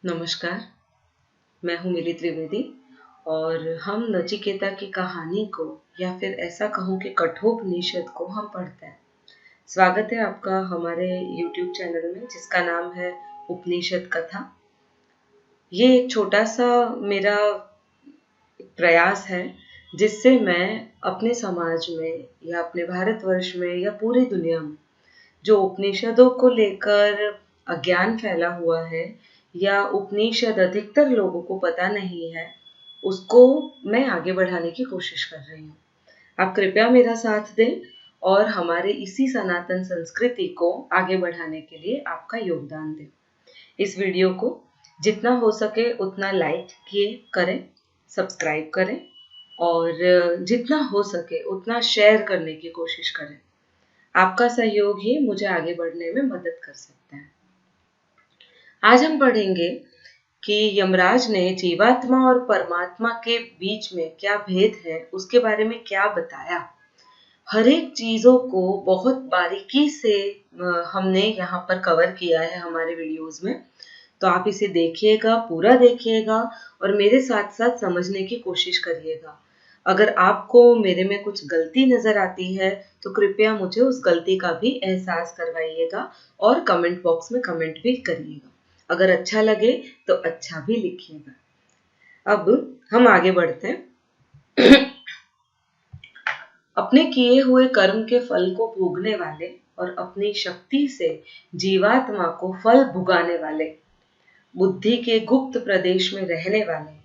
नमस्कार, मैं हूँ मिली त्रिवेदी और हम नचिकेता की कहानी को या फिर ऐसा कहूँ कि कठोपनिषद को हम पढ़ते हैं। स्वागत है आपका हमारे YouTube चैनल में जिसका नाम है उपनिषद कथा। ये एक छोटा सा मेरा प्रयास है जिससे मैं अपने समाज में या अपने भारतवर्ष में या पूरी दुनिया में जो उपनिषदों को लेकर अज्ञान फैला हुआ है या उपनिषद अधिकतर लोगों को पता नहीं है, उसको मैं आगे बढ़ाने की कोशिश कर रही हूँ। आप कृपया मेरा साथ दें और हमारे इसी सनातन संस्कृति को आगे बढ़ाने के लिए आपका योगदान दें। इस वीडियो को जितना हो सके उतना लाइक करें, सब्सक्राइब करें और जितना हो सके उतना शेयर करने की कोशिश करें। आपका सहयोग ही मुझे आगे बढ़ने में मदद कर सकता है। आज हम पढ़ेंगे कि यमराज ने जीवात्मा और परमात्मा के बीच में क्या भेद है उसके बारे में क्या बताया। हर एक चीजों को बहुत बारीकी से हमने यहाँ पर कवर किया है हमारे वीडियोस में, तो आप इसे देखिएगा, पूरा देखिएगा और मेरे साथ साथ समझने की कोशिश करिएगा। अगर आपको मेरे में कुछ गलती नजर आती है तो कृपया मुझे उस गलती का भी एहसास करवाइएगा और कमेंट बॉक्स में कमेंट भी करिएगा। अगर अच्छा लगे तो अच्छा भी लिखिएगा। अब हम आगे बढ़ते हैं। अपने किए हुए कर्म के फल को भोगने वाले और अपनी शक्ति से जीवात्मा को फल भुगाने वाले, बुद्धि के गुप्त प्रदेश में रहने वाले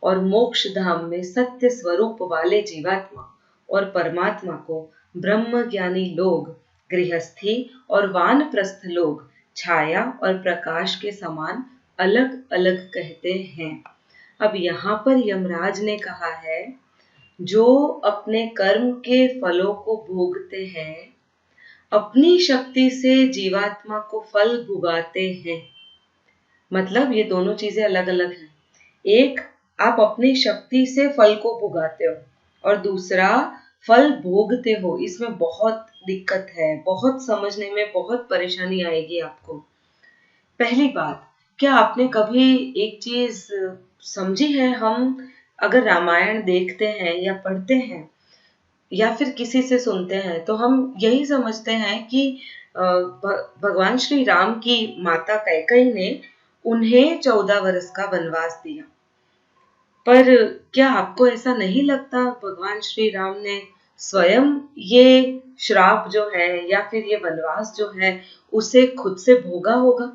और मोक्ष धाम में सत्य स्वरूप वाले जीवात्मा और परमात्मा को ब्रह्म ज्ञानी लोग गृहस्थी और वानप्रस्थ लोग छाया और प्रकाश के समान अलग अलग कहते हैं। अब यहाँ पर यमराज ने कहा है, जो अपने कर्म के फलों को भोगते हैं, अपनी शक्ति से जीवात्मा को फल भुगाते हैं। मतलब ये दोनों चीजें अलग अलग हैं। एक, आप अपनी शक्ति से फल को भुगाते हो और दूसरा फल भोगते हो। इसमें बहुत दिक्कत है, बहुत समझने में बहुत परेशानी आएगी आपको। पहली बात, क्या आपने कभी एक चीज समझी है, हम अगर रामायण देखते हैं या पढ़ते हैं या फिर किसी से सुनते हैं तो हम यही समझते हैं कि भगवान श्री राम की माता कैकेयी ने उन्हें 14 वर्ष का वनवास दिया। पर क्या आपको ऐसा नहीं लगता भगवान श्री राम ने स्वयं ये श्राप जो है या फिर ये वनवास जो है उसे खुद से भोगा होगा?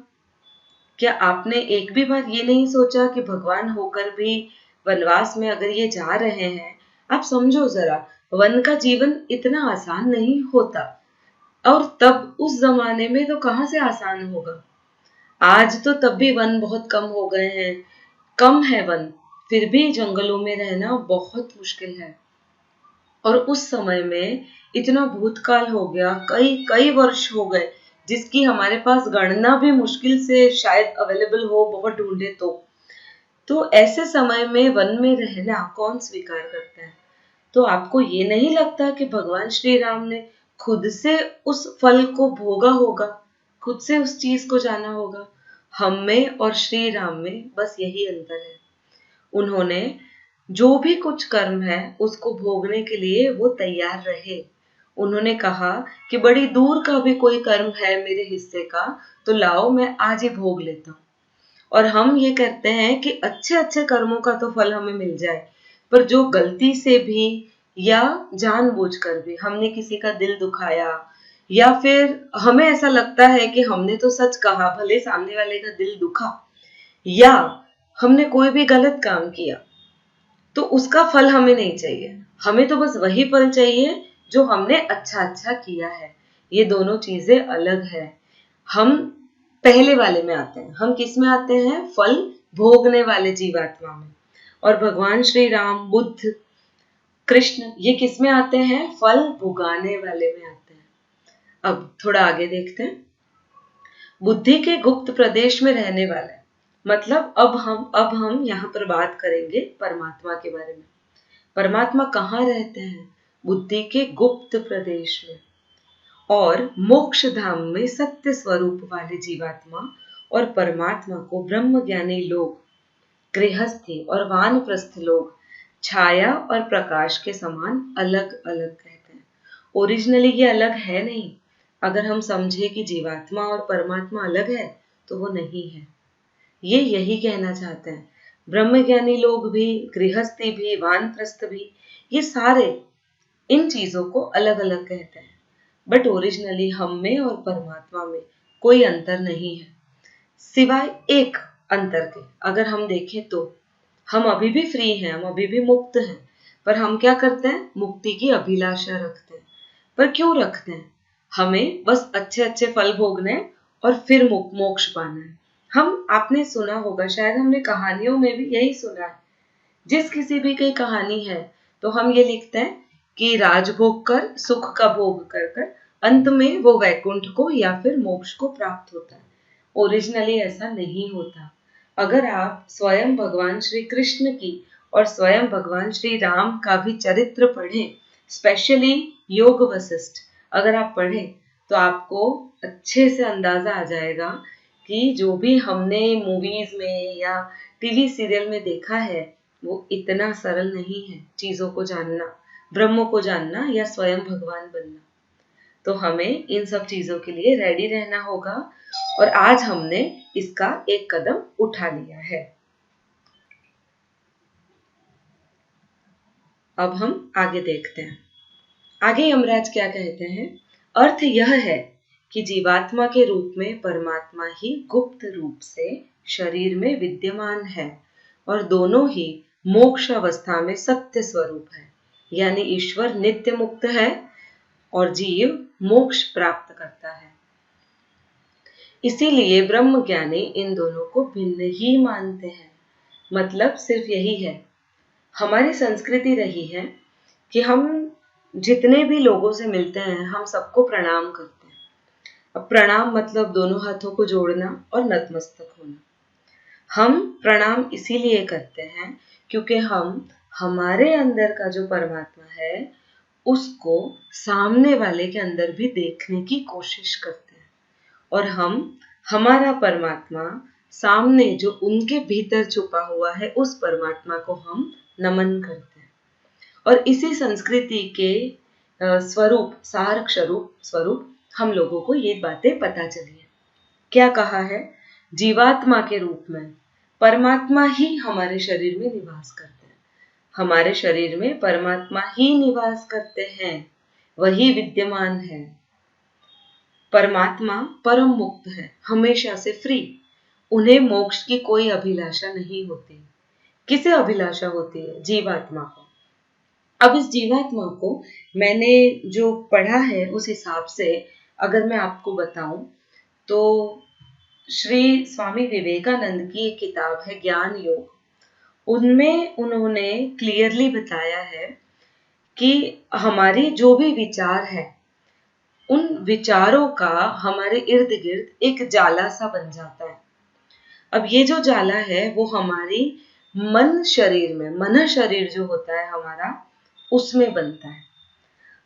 क्या आपने एक भी बार ये नहीं सोचा कि भगवान होकर भी वनवास में अगर ये जा रहे हैं, आप समझो जरा, वन का जीवन इतना आसान नहीं होता और तब उस जमाने में तो कहाँ से आसान होगा। आज तो तब भी वन बहुत कम हो गए हैं, कम है वन, फिर भी जंगलों में रहना बहुत मुश्किल है। और उस समय में इतना भूतकाल हो गया, कई कई वर्ष हो गए जिसकी हमारे पास गणना भी मुश्किल से शायद अवेलेबल हो, बहुत ढूंढे तो ऐसे समय में वन में रहना कौन स्वीकार करता है? तो आपको ये नहीं लगता कि भगवान श्री राम ने खुद से उस फल को भोगा होगा, खुद से उस चीज को जाना होगा? हम में और श्री राम में बस यही अंतर है। उन्होंने जो भी कुछ कर्म है उसको भोगने के लिए वो तैयार रहे। उन्होंने कहा कि बड़ी दूर का भी कोई कर्म है मेरे हिस्से का तो लाओ, मैं आज ही भोग लेता हूँ। और हम ये कहते हैं कि अच्छे अच्छे कर्मों का तो फल हमें मिल जाए, पर जो गलती से भी या जानबूझकर भी हमने किसी का दिल दुखाया या फिर हमें ऐसा लगता है कि हमने तो सच कहा भले सामने वाले का दिल दुखा, या हमने कोई भी गलत काम किया, तो उसका फल हमें नहीं चाहिए। हमें तो बस वही फल चाहिए जो हमने अच्छा अच्छा किया है। ये दोनों चीजें अलग है। हम पहले वाले में आते हैं, हम किस में आते हैं? फल भोगने वाले जीवात्मा में। और भगवान श्री राम, बुद्ध, कृष्ण ये किस में आते हैं? फल भुगाने वाले में आते हैं। अब थोड़ा आगे देखते हैं। बुद्धि के गुप्त प्रदेश में रहने वाले, मतलब अब हम यहाँ पर बात करेंगे परमात्मा के बारे में। परमात्मा कहाँ रहते हैं? बुद्धि के गुप्त प्रदेश में। और मोक्ष धाम में सत्य स्वरूप वाले जीवात्मा और परमात्मा को ब्रह्मज्ञानी लोग, गृहस्थी और वानप्रस्थ लोग छाया और प्रकाश के समान अलग अलग कहते हैं। ओरिजिनली ये अलग है नहीं। अगर हम समझे कि जीवात्मा और परमात्मा अलग है तो वो नहीं है। ये यही कहना चाहते हैं। ब्रह्मज्ञानी लोग भी, गृहस्थी भी, वानप्रस्थ भी, ये सारे इन चीजों को अलग अलग कहते हैं। बट ओरिजिनली हम में और परमात्मा में कोई अंतर नहीं है, सिवाय एक अंतर के। अगर हम देखें तो हम अभी भी फ्री हैं, हम अभी भी मुक्त हैं, पर हम क्या करते हैं? मुक्ति की अभिलाषा रखते हैं। पर क्यों रखते हैं? हमें बस अच्छे अच्छे फल भोगने और फिर मोक्ष पाना है। आपने सुना होगा, शायद हमने कहानियों में भी यही सुना है। जिस किसी भी की कहानी है तो हम ये लिखते हैं कि राजभोग कर, सुख का भोग कर कर अंत में वो वैकुंठ को या फिर मोक्ष को प्राप्त होता है। ओरिजिनली ऐसा नहीं होता। अगर आप स्वयं भगवान श्री कृष्ण की और स्वयं भगवान श्री राम का भी चरित्र पढ़ें, स्पेशली योग वशिष्ठ अगर आप पढ़ें, तो आपको अच्छे से अंदाजा आ जाएगा कि जो भी हमने मूवीज में या टीवी सीरियल में देखा है वो इतना सरल नहीं है। चीजों को जानना, ब्रह्म को जानना या स्वयं भगवान बनना, तो हमें इन सब चीजों के लिए रेडी रहना होगा। और आज हमने इसका एक कदम उठा लिया है। अब हम आगे देखते हैं। आगे यमराज क्या कहते हैं? अर्थ यह है कि जीवात्मा के रूप में परमात्मा ही गुप्त रूप से शरीर में विद्यमान है और दोनों ही मोक्ष अवस्था में सत्य स्वरूप है। यानी ईश्वर नित्य मुक्त है और जीव मोक्ष प्राप्त करता है। इसीलिए ब्रह्मज्ञानी इन दोनों को भिन्न ही मानते हैं। मतलब सिर्फ यही है, हमारी संस्कृति रही है कि हम जितने भी लोगों से मिलते हैं हम सबको प्रणाम करते हैं। अब प्रणाम मतलब दोनों हाथों को जोड़ना और नतमस्तक होना। हम प्रणाम इसीलिए करते हैं क्योंकि हम हमारे अंदर का जो परमात्मा है उसको सामने वाले के अंदर भी देखने की कोशिश करते हैं, और हम हमारा परमात्मा सामने जो उनके भीतर छुपा हुआ है उस परमात्मा को हम नमन करते हैं। और इसी संस्कृति के स्वरूप, सार स्वरूप हम लोगों को ये बातें पता चली है। क्या कहा है? जीवात्मा के रूप में परमात्मा ही हमारे शरीर में निवास करते हैं। हमारे शरीर में परमात्मा ही निवास करते हैं, वही विद्यमान है। परमात्मा परम मुक्त है, हमेशा से फ्री। उन्हें मोक्ष की कोई अभिलाषा नहीं होती। किसे अभिलाषा होती है? जीवात्मा को। अब इस जीवात्मा को मैंने जो पढ़ा है उस हिसाब से अगर मैं आपको बताऊं तो श्री स्वामी विवेकानंद की एक किताब है ज्ञान योग, उनमें उन्होंने क्लियरली बताया है कि हमारी जो भी विचार है उन विचारों का हमारे इर्द गिर्द एक जाला सा बन जाता है। अब ये जो जाला है वो हमारी मन शरीर में, मन शरीर जो होता है हमारा, उसमें बनता है।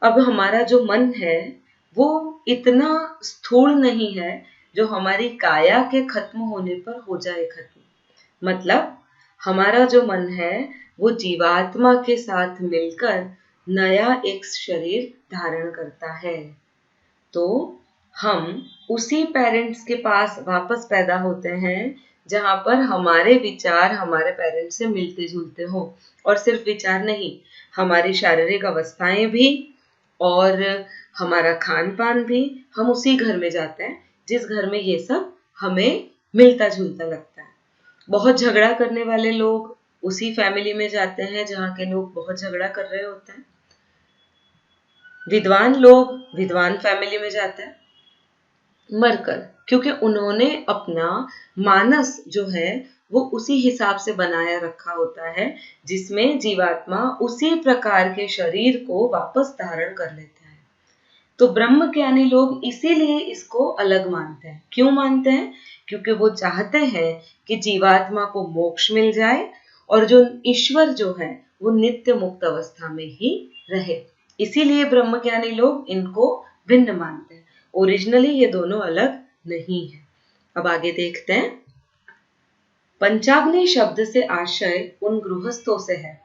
अब हमारा जो मन है वो इतना स्थूल नहीं है जो हमारी काया के खत्म होने पर हो जाए खत्म। मतलब हमारा जो मन है वो जीवात्मा के साथ मिलकर नया एक शरीर धारण करता है। तो हम उसी पेरेंट्स के पास वापस पैदा होते हैं जहां पर हमारे विचार हमारे पेरेंट्स से मिलते जुलते हो। और सिर्फ विचार नहीं, हमारी शारीरिक अवस्थाएं भी और हमारा खान पान भी, हम उसी घर में जाते हैं जिस घर में ये सब हमें मिलता जुलता लगता है। बहुत झगड़ा करने वाले लोग उसी फैमिली में जाते हैं जहाँ के लोग बहुत झगड़ा कर रहे होते हैं। विद्वान लोग विद्वान फैमिली में जाते हैं मरकर, क्योंकि उन्होंने अपना मानस जो है वो उसी हिसाब से बनाया रखा होता है जिसमें जीवात्मा उसी प्रकार के शरीर को वापस धारण कर लेता है। तो ब्रह्मज्ञानी लोग इसीलिए इसको अलग मानते हैं। क्यों मानते हैं? क्योंकि वो चाहते हैं कि जीवात्मा को मोक्ष मिल जाए और जो ईश्वर जो है वो नित्य मुक्त अवस्था में ही रहे। इसीलिए ब्रह्मज्ञानी लोग इनको भिन्न मानते हैं। ओरिजिनली ये दोनों अलग नहीं है। अब आगे देखते हैं। पंचाग्नि शब्द से आशय उन गृहस्थों से है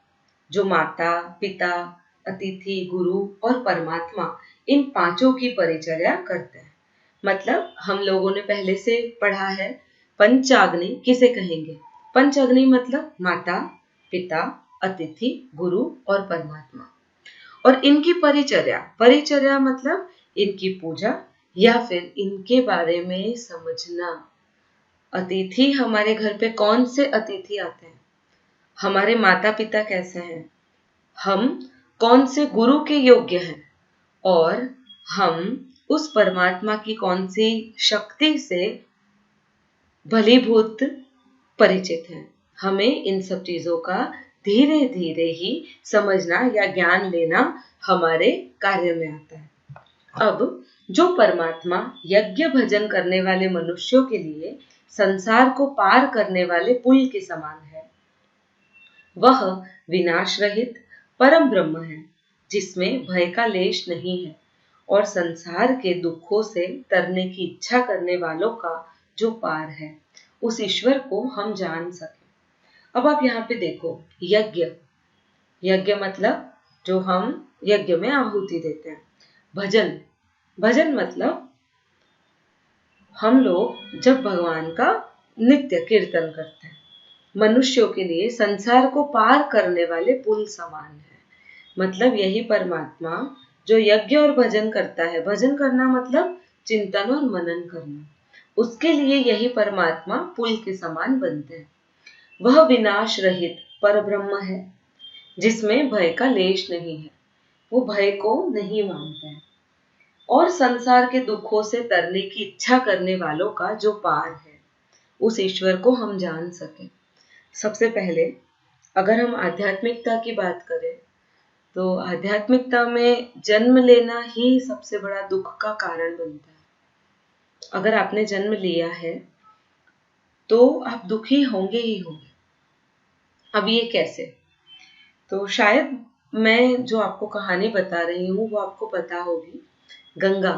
जो माता, पिता, अतिथि, गुरु और परमात्मा इन पांचों की परिचर्या करते हैं। मतलब हम लोगों ने पहले से पढ़ा है पंचाग्नि किसे कहेंगे। पंचाग्नि मतलब माता, पिता, अतिथि, गुरु और परमात्मा। और इनकी परिचर्या, परिचर्या मतलब इनकी पूजा या फिर इनके बारे में समझना। अतिथि, हमारे घर पे कौन से अतिथि आते हैं, हमारे माता पिता कैसे हैं, हम कौन से गुरु के योग्य हैं और हम उस परमात्मा की कौन सी शक्ति से भलीभूत परिचित हैं। हमें इन सब चीजों का धीरे धीरे ही समझना या ज्ञान लेना हमारे कार्य में आता है। अब जो परमात्मा यज्ञ भजन करने वाले मनुष्यों के लिए संसार को पार करने वाले पुल के समान है, वह विनाश रहित परम ब्रह्म है जिसमें भय का लेश नहीं है और संसार के दुखों से तरने की इच्छा करने वालों का जो पार है, उस ईश्वर को हम जान सके। अब आप यहाँ पे देखो, यज्ञ, यज्ञ मतलब जो हम यज्ञ में आहुति देते हैं। भजन, भजन मतलब हम लोग जब भगवान का नित्य कीर्तन करते हैं। मनुष्यों के लिए संसार को पार करने वाले पुल समान है। मतलब यही परमात्मा जो यज्ञ और भजन करता है, भजन करना मतलब चिंतन और मनन करना, उसके लिए यही परमात्मा पुल के समान बनते हैं। वह विनाश रहित परब्रह्म है जिसमें भय का लेश नहीं है, वो भय को नहीं मानते हैं और संसार के दुखों से तरने की इच्छा करने वालों का जो पार है, उस ईश्वर को हम जान सके। सबसे पहले अगर हम आध्यात्मिकता की बात करें तो आध्यात्मिकता में जन्म लेना ही सबसे बड़ा दुख का कारण बनता है। अगर आपने जन्म लिया है तो आप दुखी होंगे ही होंगे। अब ये कैसे? तो शायद मैं जो आपको कहानी बता रही हूँ वो आपको पता होगी। गंगा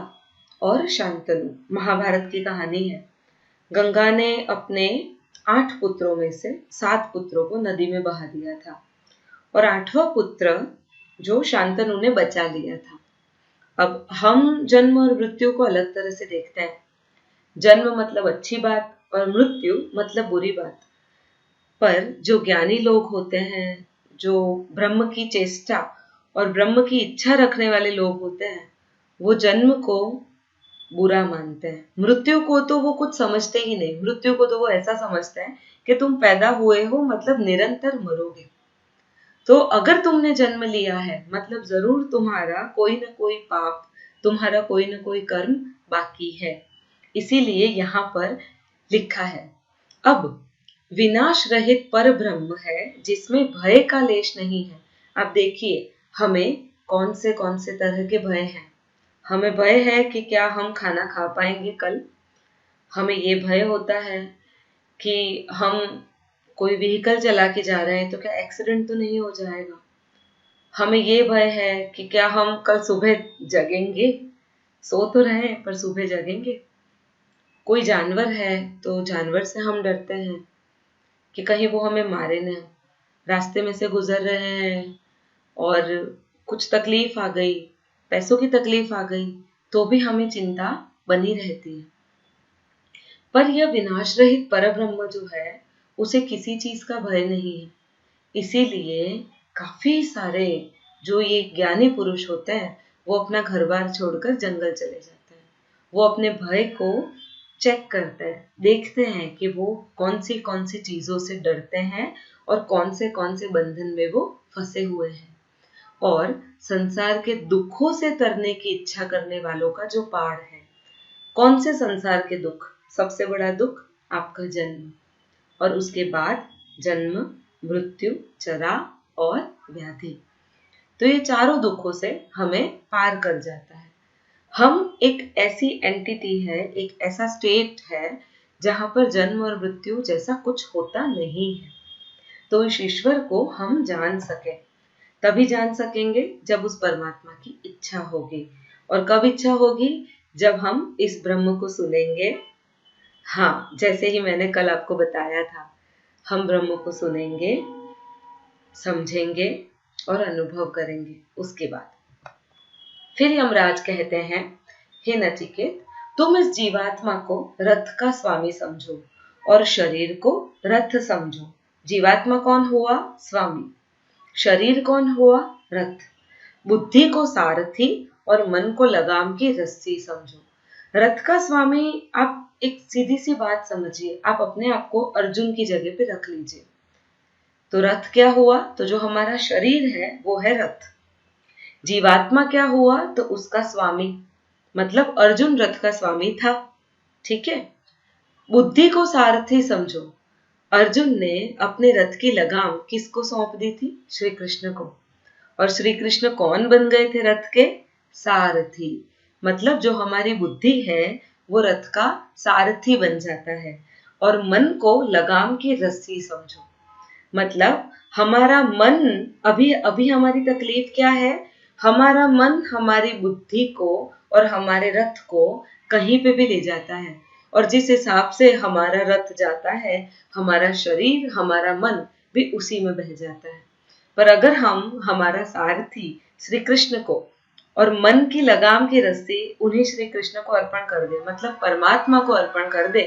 और शांतनु, महाभारत की कहानी है। गंगा ने अपने 8 पुत्रों में से 7 पुत्रों को नदी में बहा दिया था और 8वां पुत्र जो शांतनु ने बचा लिया था। अब हम जन्म और मृत्यु को अलग तरह से देखते हैं। जन्म मतलब अच्छी बात और मृत्यु मतलब बुरी बात। पर जो ज्ञानी लोग होते हैं, जो ब्रह्म की चेष्टा और ब्रह्म की इच्छा रखने वाले लोग होते हैं, वो जन्म को बुरा मानते हैं। मृत्यु को तो वो कुछ समझते ही नहीं। मृत्यु को तो वो ऐसा समझते हैं कि तुम पैदा हुए हो मतलब निरंतर मरोगे। तो अगर तुमने जन्म लिया है मतलब जरूर तुम्हारा कोई ना कोई पाप, तुम्हारा कोई ना कोई कर्म बाकी है। इसीलिए यहाँ पर लिखा है। अब विनाश रहित पर ब्रह्म है जिसमें भय का लेश नहीं है। अब देखिए, हमें कौन से तरह के भय हैं। हमें भय है कि क्या हम खाना खा पाएंगे कल। हमें ये भय होता है कि हम कोई व्हीकल चला के जा रहे हैं तो क्या एक्सीडेंट तो नहीं हो जाएगा। हमें ये भय है कि क्या हम कल सुबह जगेंगे। सो तो रहे हैं पर सुबह जगेंगे। कोई जानवर है तो जानवर से हम डरते हैं कि कहीं वो हमें मारे ना। रास्ते में से गुजर रहे हैं और कुछ तकलीफ आ गई, पैसों की तकलीफ आ गई, तो भी हमें चिंता बनी रहती है। पर यह विनाश रहित परब्रह्म जो है, उसे किसी चीज का भय नहीं है। इसीलिए काफी सारे जो ये ज्ञानी पुरुष होते हैं, वो अपना घर बार छोड़कर जंगल चले जाते हैं। वो अपने भय को चेक करते हैं, देखते हैं कि वो कौन सी चीजों से डरते हैं और कौन से बंधन में वो फंसे हुए हैं। और संसार के दुखों से तरने की इच्छा करने वालों का जो पार है। कौन से संसार के दुख? सबसे बड़ा दुख आपका जन्म, और उसके बाद जन्म, मृत्यु, चरा और व्याधि। तो ये चारों दुखों से हमें पार कर जाता है। हम एक ऐसी एंटिटी है, एक ऐसा स्टेट है जहां पर जन्म और मृत्यु जैसा कुछ होता नहीं है। तो इस ईश्वर को हम जान सके, तभी जान सकेंगे जब उस परमात्मा की इच्छा होगी। और कब इच्छा होगी? जब हम इस ब्रह्म को सुनेंगे, हाँ, जैसे ही मैंने कल आपको बताया था, हम ब्रह्म को सुनेंगे, समझेंगे और अनुभव करेंगे। उसके बाद फिर यमराज कहते हैं, हे नचिकेत, तुम इस जीवात्मा को रथ का स्वामी समझो और शरीर को रथ समझो। जीवात्मा कौन हुआ? स्वामी। शरीर कौन हुआ? रथ। बुद्धि को सारथी और मन को लगाम की रस्सी समझो। रथ का स्वामी, आप एक सीधी सी बात समझिए, आप अपने आप को अर्जुन की जगह पे रख लीजिए। तो रथ क्या हुआ? तो जो हमारा शरीर है वो है रथ। जीवात्मा क्या हुआ? तो उसका स्वामी, मतलब अर्जुन रथ का स्वामी था। ठीक है। बुद्धि को सारथी समझो। अर्जुन ने अपने रथ की लगाम किसको सौंप दी थी? श्री कृष्ण को। और श्री कृष्ण कौन बन गए थे रथ के? सारथी। मतलब जो हमारी बुद्धि है वो रथ का सारथी बन जाता है। और मन को लगाम की रस्सी समझो। मतलब हमारा मन, अभी अभी हमारी तकलीफ क्या है? हमारा मन हमारी बुद्धि को और हमारे रथ को कहीं पे भी ले जाता है, और जिस हिसाब से हमारा रथ जाता है, हमारा शरीर, हमारा मन भी उसी में बह जाता है। पर अगर हम हमारा सारथी श्री कृष्ण को और मन की लगाम की रस्सी उन्हीं श्री कृष्ण को अर्पण कर दे, मतलब परमात्मा को अर्पण कर दे,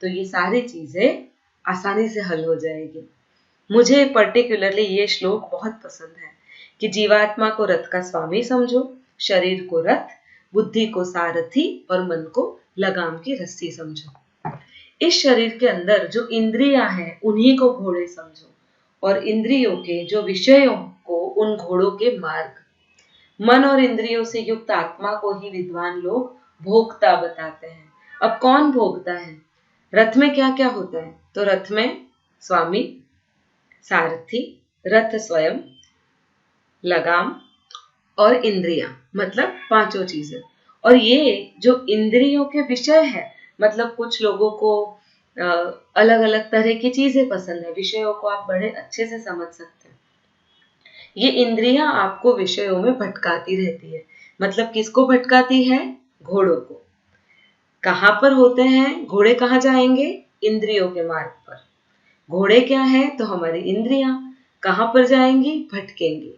तो ये सारी चीजें आसानी से हल हो जाएगी। मुझे पर्टिकुलरली ये श्लोक बहुत पसंद है कि जीवात्मा को रथ का स्वामी समझो, शरीर को रथ, बुद्धि को सारथी और मन को लगाम की रस्सी समझो। इस शरीर के अंदर जो इंद्रियां हैं उन्हीं को घोड़े समझो, और इंद्रियों के जो विषयों को उन घोड़ों के मार्ग। मन और इंद्रियों से युक्त आत्मा को ही विद्वान लोग भोक्ता बताते हैं। अब कौन भोगता है? रथ में क्या क्या होता है? तो रथ में स्वामी, सारथी, रथ स्वयं, लगाम और इंद्रियां, मतलब पांचों चीजें। और ये जो इंद्रियों के विषय है, मतलब कुछ लोगों को अलग अलग तरह की चीजें पसंद है, विषयों को आप बड़े अच्छे से समझ सकते हैं। ये इंद्रियां आपको विषयों में भटकाती रहती है। मतलब किसको भटकाती है? घोड़ों को। कहां पर होते हैं घोड़े? कहां जाएंगे? इंद्रियों के मार्ग पर। घोड़े क्या है? तो हमारी इंद्रियां। कहां पर जाएंगी? भटकेंगी।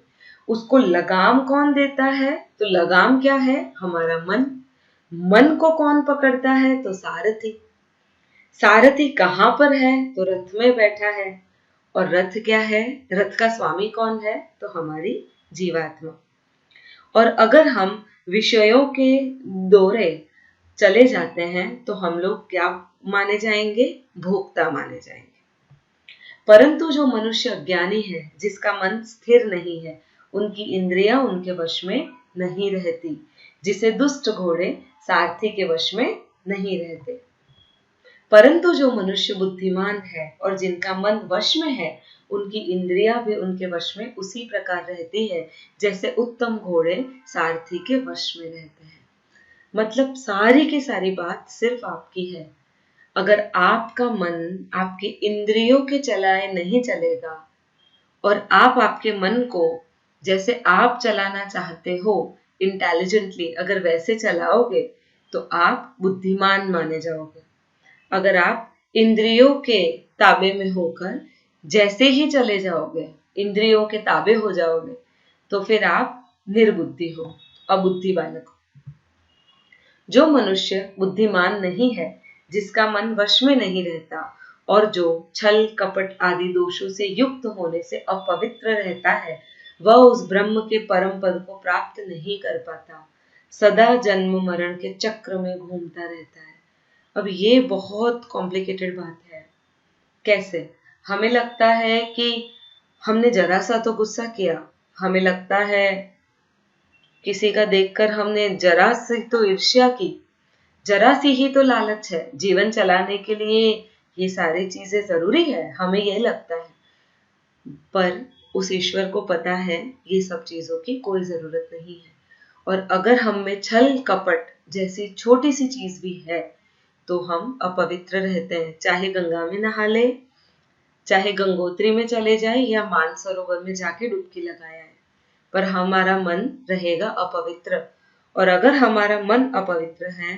उसको लगाम कौन देता है? तो लगाम क्या है? हमारा मन। मन को कौन पकड़ता है? तो सारथी। सारथी कहां पर है? तो रथ में बैठा है। और रथ क्या है? रथ का स्वामी कौन है? तो हमारी जीवात्मा। और अगर हम विषयों के दौरे चले जाते हैं तो हम लोग क्या माने जाएंगे? भोक्ता माने जाएंगे। परंतु जो मनुष्य अज्ञानी है, जिसका मन स्थिर नहीं है, उनकी इंद्रियां उनके वश में नहीं रहती, जिसे दुष्ट घोड़े सारथी के वश में नहीं रहते। परंतु जो मनुष्य बुद्धिमान है और जिनका मन वश में है, उनकी इंद्रियां भी उनके वश में उसी प्रकार रहती है जैसे उत्तम घोड़े सारथी के वश में रहते हैं। मतलब सारी की सारी बात सिर्फ आपकी है। अगर आपका मन आपके इंद्रियों के चलाए नहीं चलेगा, और आप आपके मन को जैसे आप चलाना चाहते हो इंटेलिजेंटली अगर वैसे चलाओगे, तो आप बुद्धिमान माने जाओगे। अगर आप इंद्रियों के ताबे में होकर जैसे ही चले जाओगे, इंद्रियों के ताबे हो जाओगे, तो फिर आप निर्बुद्धि हो, अबुद्धि बालक हो। जो मनुष्य बुद्धिमान नहीं है, जिसका मन वश में नहीं रहता, और जो छल कपट आदि दोषों से युक्त होने से अपवित्र रहता है, वह उस ब्रह्म के परम पद को प्राप्त नहीं कर पाता, सदा जन्म मरण के चक्र में घूमता रहता है। अब ये बहुत कॉम्प्लिकेटेड बात है। कैसे? हमें लगता है कि हमने जरा सा तो गुस्सा किया, हमें लगता है किसी का देखकर हमने जरा सी तो ईर्ष्या की, जरा सी ही तो लालच है, जीवन चलाने के लिए ये सारी चीजें जरूरी है, हमें यह लगता है। पर उस ईश्वर को पता है ये सब चीजों की कोई जरूरत नहीं है। और अगर हम में छल कपट जैसी छोटी सी चीज भी है, तो हम अपवित्र रहते हैं। चाहे गंगा में नहा ले, चाहे गंगोत्री में चले जाए, या मानसरोवर में जाके डुबकी लगाया है, पर हमारा मन रहेगा अपवित्र। और अगर हमारा मन अपवित्र है,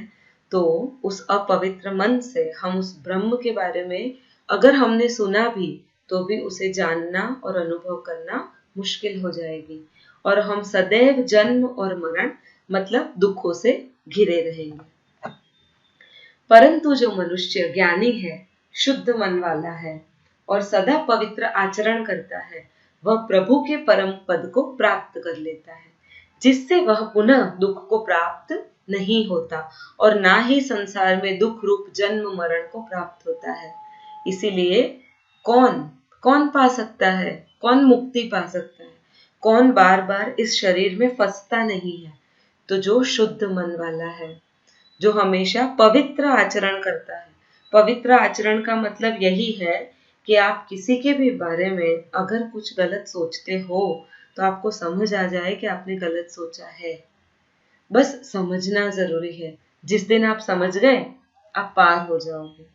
तो उस अपवित्र मन से हम उस ब्रह्म के बारे में अगर हमने सुना भी तो भी उसे जानना और अनुभव करना मुश्किल हो जाएगी और हम सदैव जन्म और मरण मतलब दुखों से घिरे रहेंगे। परंतु जो मनुष्य ज्ञानी है, शुद्ध मन वाला है और सदा पवित्र आचरण करता है, वह प्रभु के परम पद को प्राप्त कर लेता है, जिससे वह पुनः दुख को प्राप्त नहीं होता और ना ही संसार में दुख रूप जन्म मरण को प्राप्त होता है। इसीलिए कौन कौन पा सकता है, कौन मुक्ति पा सकता है, कौन बार बार इस शरीर में फंसता नहीं है? तो जो शुद्ध मन वाला है, जो हमेशा पवित्र आचरण करता है। पवित्र आचरण का मतलब यही है कि आप किसी के भी बारे में अगर कुछ गलत सोचते हो तो आपको समझ आ जाए कि आपने गलत सोचा है। बस समझना जरूरी है। जिस दिन आप समझ गए, आप पार हो जाओगे।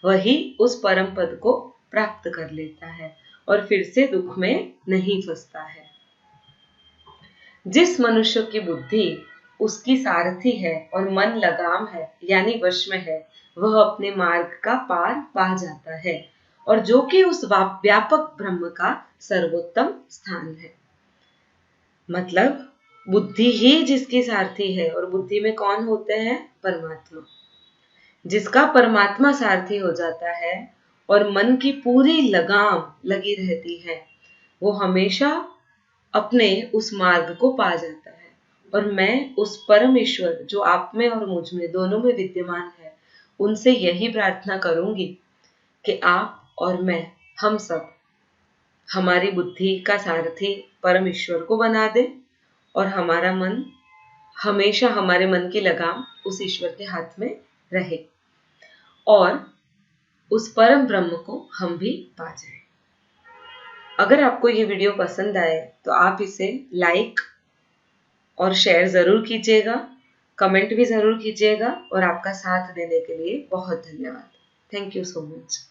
वही उस परम पद को प्राप्त कर लेता है और फिर से दुख में नहीं फंसता है। जिस मनुष्य की बुद्धि उसकी सारथी है और मन लगाम है यानी वश में है, वह अपने मार्ग का पार पा जाता है और जो कि उस व्यापक ब्रह्म का सर्वोत्तम स्थान है। मतलब बुद्धि ही जिसकी सारथी है और बुद्धि में कौन होते हैं? परमात्मा। जिसका परमात्मा सारथी हो जाता है और मन की पूरी लगाम लगी रहती है, वो हमेशा अपने उस मार्ग को पा जाता है। और मैं उस परम ईश्वर जो आप में और मुझ में दोनों में विद्यमान है, उनसे यही प्रार्थना करूंगी कि आप और मैं, हम सब हमारी बुद्धि का सारथी परम ईश्वर को बना दे और हमारा मन हमेशा, हमारे मन की लगाम उस ईश्वर के हाथ में रहे और उस परम ब्रह्म को हम भी पा जाए। अगर आपको ये वीडियो पसंद आए तो आप इसे लाइक और शेयर जरूर कीजिएगा, कमेंट भी जरूर कीजिएगा और आपका साथ देने के लिए बहुत धन्यवाद। Thank you so much.